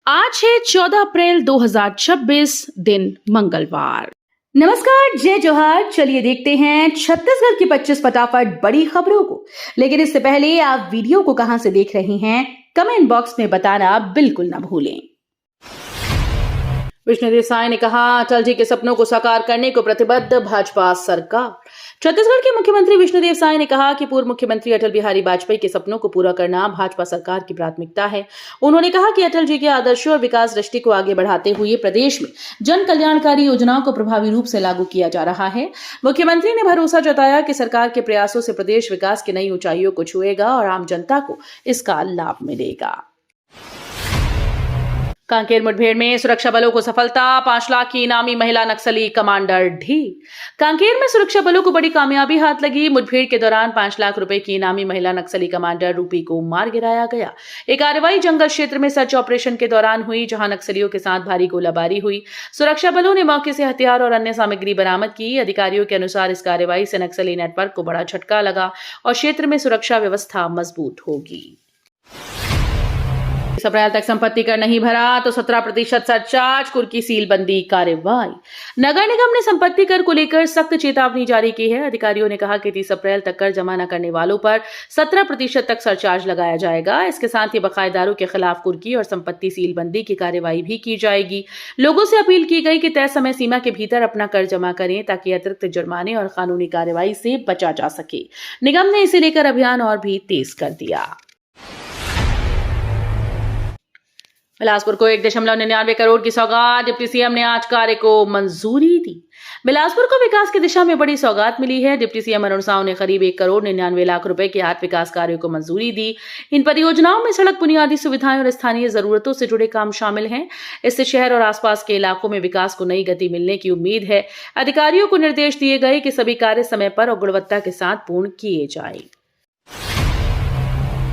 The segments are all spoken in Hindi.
आज है 14 अप्रैल 2026 दिन मंगलवार। नमस्कार, जय जोहार। चलिए देखते हैं छत्तीसगढ़ की 25 फटाफट बड़ी खबरों को। लेकिन इससे पहले आप वीडियो को कहां से देख रहे हैं, कमेंट बॉक्स में बताना बिल्कुल ना भूलें। विष्णुदेव साय ने कहा, अटल जी के सपनों को साकार करने को प्रतिबद्ध भाजपा सरकार। छत्तीसगढ़ के मुख्यमंत्री विष्णुदेव साय ने कहा कि पूर्व मुख्यमंत्री अटल बिहारी वाजपेयी के सपनों को पूरा करना भाजपा सरकार की प्राथमिकता है। उन्होंने कहा कि अटल जी के आदर्शों और विकास दृष्टि को आगे बढ़ाते हुए प्रदेश में जन कल्याणकारी योजनाओं को प्रभावी रूप से लागू किया जा रहा है। मुख्यमंत्री ने भरोसा जताया कि सरकार के प्रयासों से प्रदेश विकास की नई ऊंचाइयों को छुएगा और आम जनता को इसका लाभ मिलेगा। कांकेर मुठभेड़ में सुरक्षा बलों को सफलता, 5 लाख की इनामी महिला नक्सली कमांडर ढील। कांकेर में सुरक्षा बलों को बड़ी कामयाबी हाथ लगी। मुठभेड़ के दौरान 5 लाख रुपए की इनामी महिला नक्सली कमांडर रूपी को मार गिराया गया। ये कार्रवाई जंगल क्षेत्र में सर्च ऑपरेशन के दौरान हुई, जहां नक्सलियों के साथ भारी गोलाबारी हुई। सुरक्षा बलों ने मौके से हथियार और अन्य सामग्री बरामद की। अधिकारियों के अनुसार इस कार्रवाई से नक्सली नेटवर्क को बड़ा झटका लगा और क्षेत्र में सुरक्षा व्यवस्था मजबूत होगी। इस अप्रैल तक संपत्ति कर नहीं भरा तो 17% सरचार्ज, कुर्की सीलबंदी कार्रवाई। नगर निगम ने संपत्ति कर को लेकर सख्त चेतावनी जारी की है। अधिकारियों ने कहा कि 30 अप्रैल तक कर जमा न करने वालों पर 17% तक सरचार्ज लगाया जाएगा। इसके साथ ही बकायेदारों के खिलाफ कुर्की और संपत्ति सीलबंदी की कार्रवाई भी की जाएगी। लोगों से अपील की गई कि तय समय सीमा के भीतर अपना कर जमा करें, ताकि अतिरिक्त जुर्माने और कानूनी कार्रवाई से बचा जा सके। निगम ने इसे लेकर अभियान और भी तेज कर दिया। बिलासपुर को 1.99 करोड़ की सौगात, डिप्टी सीएम ने आज कार्य को मंजूरी दी। बिलासपुर को विकास की दिशा में बड़ी सौगात मिली है। डिप्टी सीएम अरुण साव ने करीब 1 करोड़ 99 लाख रुपए के 8 विकास कार्यों को मंजूरी दी। इन परियोजनाओं में सड़क बुनियादी सुविधाएं और स्थानीय जरूरतों से जुड़े काम शामिल हैं। इससे शहर और आसपास के इलाकों में विकास को नई गति मिलने की उम्मीद है। अधिकारियों को निर्देश दिए गए कि सभी कार्य समय पर और गुणवत्ता के साथ पूर्ण किए जाएं।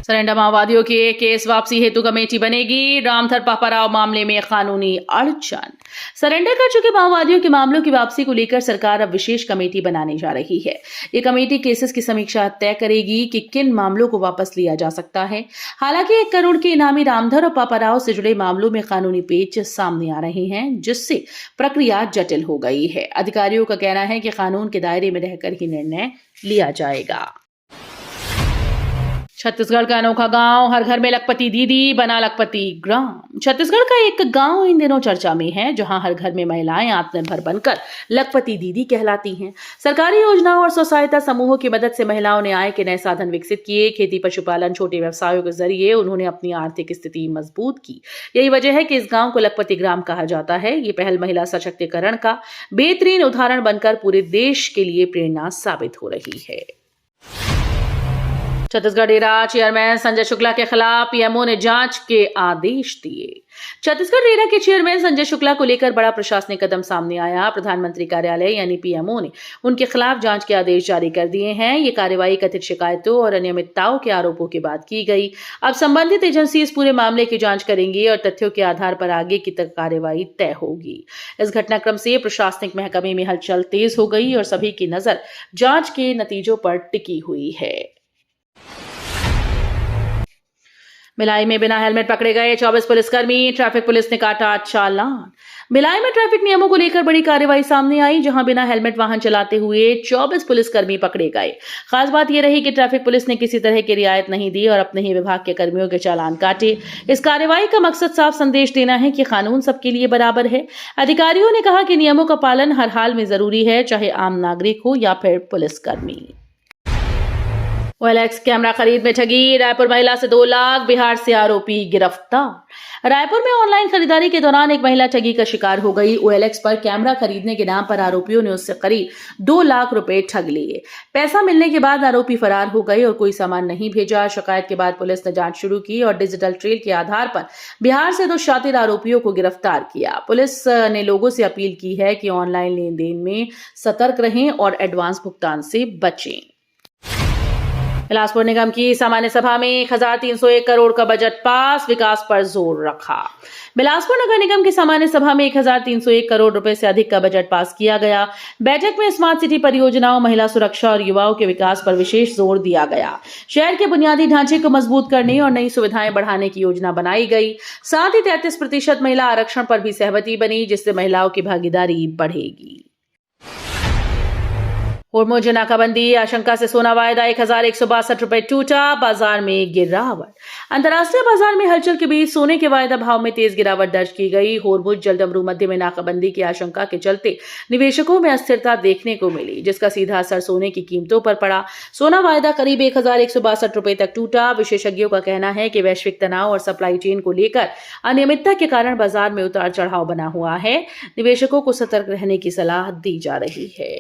सरेंडर माओवादियों के केस वापसी हेतु कमेटी बनेगी। रामधर पापाराव मामले में कानूनी अड़चन। सरेंडर कर चुके माओवादियों के मामलों की वापसी को लेकर सरकार अब विशेष कमेटी बनाने जा रही है। ये कमेटी केसेस की समीक्षा तय करेगी कि किन मामलों को वापस लिया जा सकता है। हालांकि 1 करोड़ के इनामी रामधर और पापाराव से जुड़े मामलों में कानूनी पेच सामने आ रहे हैं, जिससे प्रक्रिया जटिल हो गई है। अधिकारियों का कहना है कि कानून के दायरे में रहकर ही निर्णय लिया जाएगा। छत्तीसगढ़ का अनोखा गांव, हर घर में लखपति दीदी, बना लखपति ग्राम। छत्तीसगढ़ का एक गांव इन दिनों चर्चा में है, जहां हर घर में महिलाएं आत्मनिर्भर बनकर लखपति दीदी कहलाती हैं। सरकारी योजनाओं और स्वसहायता समूहों की मदद से महिलाओं ने आय के नए साधन विकसित किए। खेती, पशुपालन, छोटे व्यवसायों के जरिए उन्होंने अपनी आर्थिक स्थिति मजबूत की। यही वजह है कि इस गांव को लखपति ग्राम कहा जाता है। ये पहल महिला सशक्तिकरण का बेहतरीन उदाहरण बनकर पूरे देश के लिए प्रेरणा साबित हो रही है। छत्तीसगढ़ रेरा चेयरमैन संजय शुक्ला के खिलाफ पीएमओ ने जांच के आदेश दिए। छत्तीसगढ़ रेरा के चेयरमैन संजय शुक्ला को लेकर बड़ा प्रशासनिक कदम सामने आया। प्रधानमंत्री कार्यालय यानी पीएमओ ने उनके खिलाफ जांच के आदेश जारी कर दिए हैं। ये कार्रवाई कथित शिकायतों और अनियमितताओं के आरोपों के बाद की गई। अब संबंधित एजेंसी इस पूरे मामले की जांच करेंगी और तथ्यों के आधार पर आगे की कार्रवाई तय होगी। इस घटनाक्रम से प्रशासनिक महकमे में हलचल तेज हो गई और सभी की नजर जांच के नतीजों पर टिकी हुई है। भिलाई में बिना हेलमेट पकड़े गए 24 पुलिसकर्मी, ट्रैफिक पुलिस ने काटा चालान। भिलाई में ट्रैफिक नियमों को लेकर बड़ी कार्रवाई सामने आई, जहां बिना हेलमेट वाहन चलाते हुए 24 पुलिसकर्मी पकड़े गए। खास बात यह रही कि ट्रैफिक पुलिस ने किसी तरह की रियायत नहीं दी और अपने ही विभाग के कर्मियों के चालान काटे। इस कार्रवाई का मकसद साफ संदेश देना है कि कानून सबके लिए बराबर है। अधिकारियों ने कहा कि नियमों का पालन हर हाल में जरूरी है, चाहे आम नागरिक हो या फिर पुलिसकर्मी। OLX कैमरा खरीद में ठगी, रायपुर महिला से 2 लाख, बिहार से आरोपी गिरफ्तार। रायपुर में ऑनलाइन खरीदारी के दौरान एक महिला ठगी का शिकार हो गई। OLX पर कैमरा खरीदने के नाम पर आरोपियों ने उससे करीब 2 लाख रुपए ठग लिए। पैसा मिलने के बाद आरोपी फरार हो गए और कोई सामान नहीं भेजा। शिकायत के बाद पुलिस ने जांच शुरू की और डिजिटल ट्रेल के आधार पर बिहार से 2 शातिर आरोपियों को गिरफ्तार किया। पुलिस ने लोगों से अपील की है कि ऑनलाइन लेन देन में सतर्क रहें और एडवांस भुगतान से बचें। बिलासपुर निगम की सामान्य सभा में 1301 करोड़ का बजट पास, विकास पर जोर रखा। बिलासपुर नगर निगम की सामान्य सभा में 1301 करोड़ रुपए से अधिक का बजट पास किया गया। बैठक में स्मार्ट सिटी परियोजनाओं, महिला सुरक्षा और युवाओं के विकास पर विशेष जोर दिया गया। शहर के बुनियादी ढांचे को मजबूत करने और नई सुविधाएं बढ़ाने की योजना बनाई गई। साथ ही 33% महिला आरक्षण पर भी सहमति बनी, जिससे महिलाओं की भागीदारी बढ़ेगी। होर्मुज नाकाबंदी, आशंका से सोना वायदा 1162 रुपए टूटा, बाजार में गिरावट। अंतर्राष्ट्रीय बाजार में हलचल के बीच सोने के वायदा भाव में तेज गिरावट दर्ज की गई। होर्मुज जलडमरू मध्य में नाकाबंदी की आशंका के चलते निवेशकों में अस्थिरता देखने को मिली, जिसका सीधा असर सोने की कीमतों पर पड़ा। सोना वायदा करीब 1162 रुपए तक टूटा। विशेषज्ञों का कहना है कि वैश्विक तनाव और सप्लाई चेन को लेकर अनियमितता के कारण बाजार में उतार चढ़ाव बना हुआ है। निवेशकों को सतर्क रहने की सलाह दी जा रही है।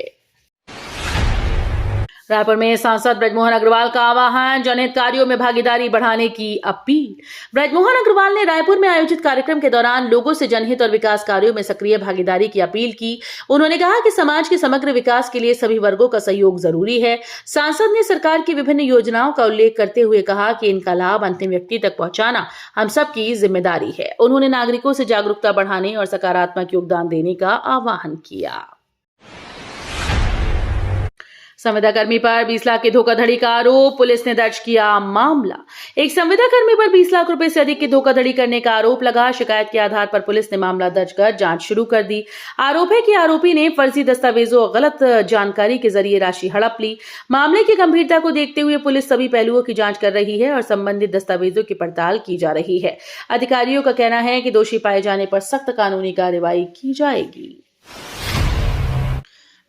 रायपुर में सांसद ब्रजमोहन अग्रवाल का आह्वान, जनहित कार्यों में भागीदारी बढ़ाने की अपील। ब्रजमोहन अग्रवाल ने रायपुर में आयोजित कार्यक्रम के दौरान लोगों से जनहित और विकास कार्यों में सक्रिय भागीदारी की अपील की। उन्होंने कहा कि समाज के समग्र विकास के लिए सभी वर्गों का सहयोग जरूरी है। सांसद ने सरकार की विभिन्न योजनाओं का उल्लेख करते हुए कहा कि इनका लाभ अंतिम व्यक्ति तक पहुंचाना हम सबकी जिम्मेदारी है। उन्होंने नागरिकों से जागरूकता बढ़ाने और सकारात्मक योगदान देने का आह्वान किया। संविदाकर्मी पर 20 लाख की धोखाधड़ी का आरोप, पुलिस ने दर्ज किया मामला। एक संविदाकर्मी पर 20 लाख रुपए से अधिक की धोखाधड़ी करने का आरोप लगा। शिकायत के आधार पर पुलिस ने मामला दर्ज कर जांच शुरू कर दी। आरोप है कि आरोपी ने फर्जी दस्तावेजों और गलत जानकारी के जरिए राशि हड़प ली। मामले की गंभीरता को देखते हुए पुलिस सभी पहलुओं की जांच कर रही है और संबंधित दस्तावेजों की पड़ताल की जा रही है। अधिकारियों का कहना है कि दोषी पाए जाने पर सख्त कानूनी कार्रवाई की जाएगी।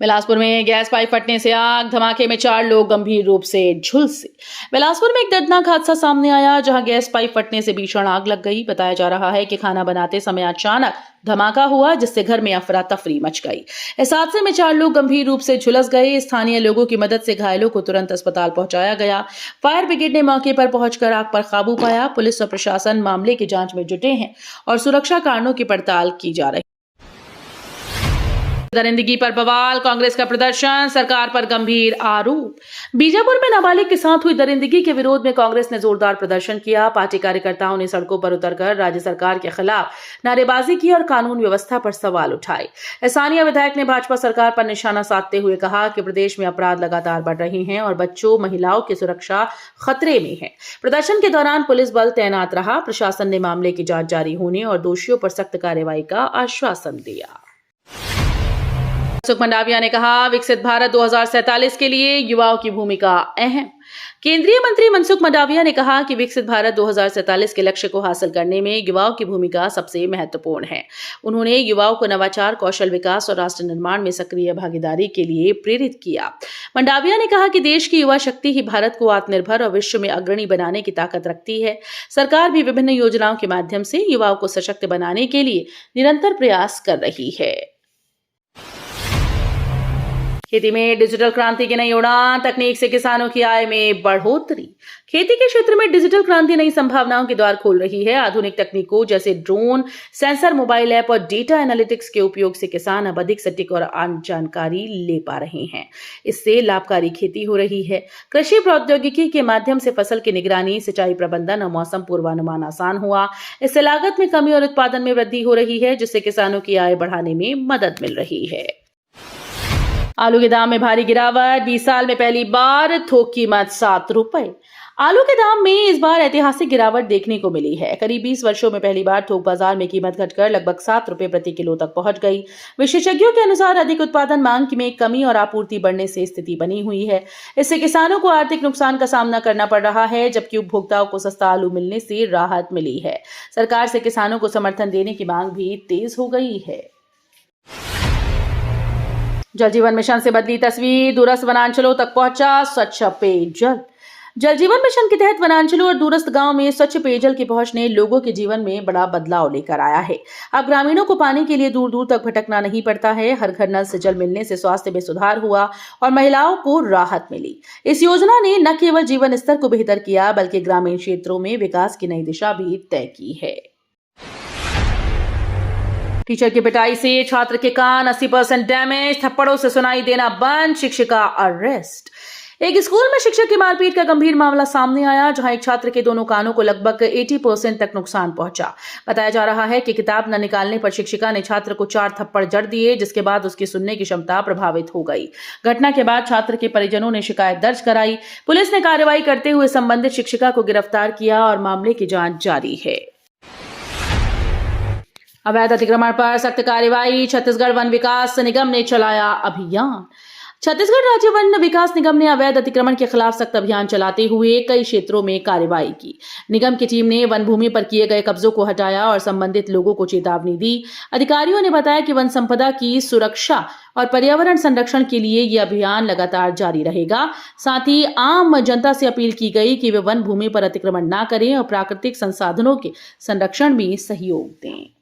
बिलासपुर में गैस पाइप फटने से आग, धमाके में 4 लोग गंभीर रूप से झुलसे। बिलासपुर में एक दर्दनाक हादसा सामने आया, जहां गैस पाइप फटने से भीषण आग लग गई। बताया जा रहा है कि खाना बनाते समय अचानक धमाका हुआ, जिससे घर में अफरा तफरी मच गई। इस हादसे में 4 लोग गंभीर रूप से झुलस गए। स्थानीय लोगों की मदद से घायलों को तुरंत अस्पताल पहुंचाया गया। फायर ब्रिगेड ने मौके पर पहुंचकर आग पर काबू पाया। पुलिस और प्रशासन मामले की जांच में जुटे हैं और सुरक्षा कारणों की पड़ताल की जा रही है। दरिंदगी पर बवाल, कांग्रेस का प्रदर्शन, सरकार पर गंभीर आरोप। बीजापुर में नाबालिग के साथ हुई दरिंदगी के विरोध में कांग्रेस ने जोरदार प्रदर्शन किया। पार्टी कार्यकर्ताओं ने सड़कों पर उतरकर राज्य सरकार के खिलाफ नारेबाजी की और कानून व्यवस्था पर सवाल उठाए। स्थानीय विधायक ने भाजपा सरकार पर निशाना साधते हुए कहा कि प्रदेश में अपराध लगातार बढ़ रहे हैं और बच्चों, महिलाओं की सुरक्षा खतरे में है। प्रदर्शन के दौरान पुलिस बल तैनात रहा। प्रशासन ने मामले की जांच जारी होने और दोषियों पर सख्त कार्रवाई का आश्वासन दिया। मनसुख मंडाविया ने कहा, विकसित भारत 2047 के लिए युवाओं की भूमिका अहम। केंद्रीय मंत्री मनसुख मंडाविया ने कहा कि विकसित भारत 2047 के लक्ष्य को हासिल करने में युवाओं की भूमिका सबसे महत्वपूर्ण है। उन्होंने युवाओं को नवाचार, कौशल विकास और राष्ट्र निर्माण में सक्रिय भागीदारी के लिए प्रेरित किया। मंडाविया ने कहा कि देश की युवा शक्ति ही भारत को आत्मनिर्भर और विश्व में अग्रणी बनाने की ताकत रखती है। सरकार भी विभिन्न योजनाओं के माध्यम से युवाओं को सशक्त बनाने के लिए निरंतर प्रयास कर रही है। खेती में डिजिटल क्रांति की नई उड़ान, तकनीक से किसानों की आय में बढ़ोतरी। खेती के क्षेत्र में डिजिटल क्रांति नई संभावनाओं के द्वार खोल रही है। आधुनिक तकनीकों जैसे ड्रोन, सेंसर, मोबाइल ऐप और डेटा एनालिटिक्स के उपयोग से किसान अब अधिक सटीक और जानकारी ले पा रहे हैं। इससे लाभकारी खेती हो रही है। कृषि प्रौद्योगिकी के माध्यम से फसल की निगरानी, सिंचाई प्रबंधन और मौसम पूर्वानुमान आसान हुआ। इससे लागत में कमी और उत्पादन में वृद्धि हो रही है, जिससे किसानों की आय बढ़ाने में मदद मिल रही है। आलू के दाम में भारी गिरावट, 20 साल में पहली बार थोक कीमत 7 रुपए। आलू के दाम में इस बार ऐतिहासिक गिरावट देखने को मिली है। करीब 20 वर्षों में पहली बार थोक बाजार में कीमत घटकर लगभग 7 रुपए प्रति किलो तक पहुंच गई। विशेषज्ञों के अनुसार अधिक उत्पादन, मांग में कमी और आपूर्ति बढ़ने से स्थिति बनी हुई है। इससे किसानों को आर्थिक नुकसान का सामना करना पड़ रहा है, जबकि उपभोक्ताओं को सस्ता आलू मिलने से राहत मिली है। सरकार से किसानों को समर्थन देने की मांग भी तेज हो गई है। जल जीवन मिशन से बदली तस्वीर, दूरस्थ वनांचलों तक पहुंचा स्वच्छ पेयजल। जल जीवन मिशन के तहत वनांचलों और दूरस्थ गांव में स्वच्छ पेयजल की पहुंच ने लोगों के जीवन में बड़ा बदलाव लेकर आया है। अब ग्रामीणों को पानी के लिए दूर दूर तक भटकना नहीं पड़ता है। हर घर नल से जल मिलने से स्वास्थ्य में सुधार हुआ और महिलाओं को राहत मिली। इस योजना ने न केवल जीवन स्तर को बेहतर किया, बल्कि ग्रामीण क्षेत्रों में विकास की नई दिशा भी तय की है। टीचर की पिटाई से छात्र के कान 80% डैमेज, थप्पड़ों से सुनाई देना बंद, शिक्षिका अरेस्ट। एक स्कूल में शिक्षक की मारपीट का गंभीर मामला सामने आया, जहां एक छात्र के दोनों कानों को लगभग 80% तक नुकसान पहुंचा। बताया जा रहा है कि किताब न निकालने पर शिक्षिका ने छात्र को 4 थप्पड़ जड़ दिए, जिसके बाद उसकी सुनने की क्षमता प्रभावित हो गई। घटना के बाद छात्र के परिजनों ने शिकायत दर्ज कराई। पुलिस ने कार्रवाई करते हुए संबंधित शिक्षिका को गिरफ्तार किया और मामले की जांच जारी है। अवैध अतिक्रमण पर सख्त कार्रवाई, छत्तीसगढ़ वन विकास निगम ने चलाया अभियान। छत्तीसगढ़ राज्य वन विकास निगम ने अवैध अतिक्रमण के खिलाफ सख्त अभियान चलाते हुए कई क्षेत्रों में कार्रवाई की। निगम की टीम ने वन भूमि पर किए गए कब्जों को हटाया और संबंधित लोगों को चेतावनी दी। अधिकारियों ने बताया कि वन संपदा की सुरक्षा और पर्यावरण संरक्षण के लिए यह अभियान लगातार जारी रहेगा। साथ ही आम जनता से अपील की गई कि वे वन भूमि पर अतिक्रमण न करें और प्राकृतिक संसाधनों के संरक्षण में सहयोग दें।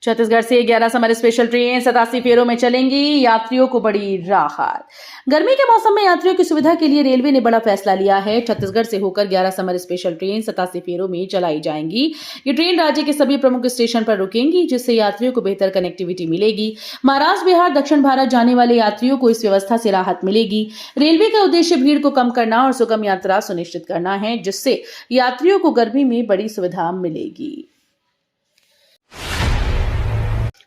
छत्तीसगढ़ से 11 समर स्पेशल ट्रेन 87 फेरों में चलेंगी, यात्रियों को बड़ी राहत। गर्मी के मौसम में यात्रियों की सुविधा के लिए रेलवे ने बड़ा फैसला लिया है। छत्तीसगढ़ से होकर 11 समर स्पेशल ट्रेन 87 फेरों में चलाई जाएंगी। ये ट्रेन राज्य के सभी प्रमुख स्टेशन पर रुकेंगी, जिससे यात्रियों को बेहतर कनेक्टिविटी मिलेगी। महाराष्ट्र, बिहार, दक्षिण भारत जाने वाले यात्रियों को इस व्यवस्था से राहत मिलेगी। रेलवे का उद्देश्य भीड़ को कम करना और सुगम यात्रा सुनिश्चित करना है, जिससे यात्रियों को गर्मी में बड़ी सुविधा मिलेगी।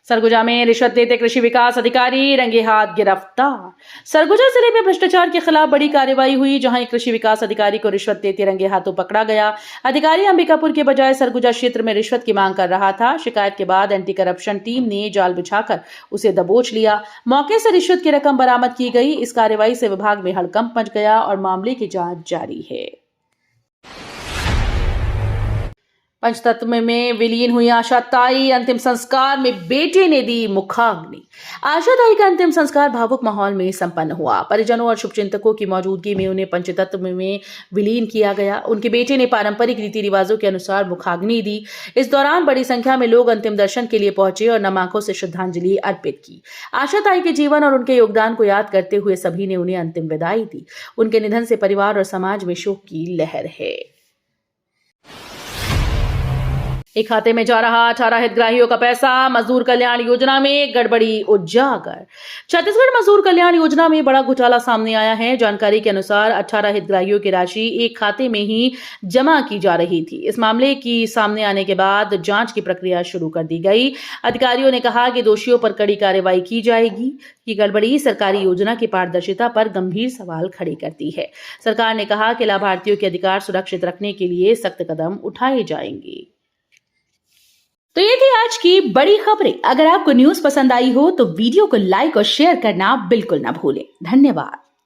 सरगुजा में रिश्वत देते कृषि विकास अधिकारी रंगे हाथ गिरफ्तार। सरगुजा जिले में भ्रष्टाचार के खिलाफ बड़ी कार्रवाई हुई, जहां एक कृषि विकास अधिकारी को रिश्वत देते रंगे हाथों पकड़ा गया। अधिकारी अंबिकापुर के बजाय सरगुजा क्षेत्र में रिश्वत की मांग कर रहा था। शिकायत के बाद एंटी करप्शन टीम ने जाल बिछाकर उसे दबोच लिया। मौके से रिश्वत की रकम बरामद की गई। इस कार्रवाई से विभाग में हड़कंप मच गया और मामले की जांच जारी है। पंचतत्व में विलीन हुई आशा ताई, अंतिम संस्कार में बेटे ने दी मुखाग्नि। आशा ताई का अंतिम संस्कार भावुक माहौल में संपन्न हुआ। परिजनों और शुभचिंतकों की मौजूदगी में उन्हें पंचतत्व में विलीन किया गया। उनके बेटे ने पारंपरिक रीति रिवाजों के अनुसार मुखाग्नि दी। इस दौरान बड़ी संख्या में लोग अंतिम दर्शन के लिए पहुंचे और नम आंखों से श्रद्धांजलि अर्पित की। आशा ताई के जीवन और उनके योगदान को याद करते हुए सभी ने उन्हें अंतिम विदाई दी। उनके निधन से परिवार और समाज में शोक की लहर है। एक खाते में जा रहा 18 हितग्राहियों का पैसा, मजदूर कल्याण योजना में गड़बड़ी उजागर। छत्तीसगढ़ मजदूर कल्याण योजना में बड़ा घोटाला सामने आया है। जानकारी के अनुसार 18 हितग्राहियों की राशि एक खाते में ही जमा की जा रही थी। इस मामले की सामने आने के बाद जांच की प्रक्रिया शुरू कर दी गई। अधिकारियों ने कहा कि दोषियों पर कड़ी कार्रवाई की जाएगी। ये गड़बड़ी सरकारी योजना की पारदर्शिता पर गंभीर सवाल खड़े करती है। सरकार ने कहा कि लाभार्थियों के अधिकार सुरक्षित रखने के लिए सख्त कदम उठाए जाएंगे। तो ये थी आज की बड़ी खबरें। अगर आपको न्यूज़ पसंद आई हो तो वीडियो को लाइक और शेयर करना बिल्कुल ना भूलें। धन्यवाद।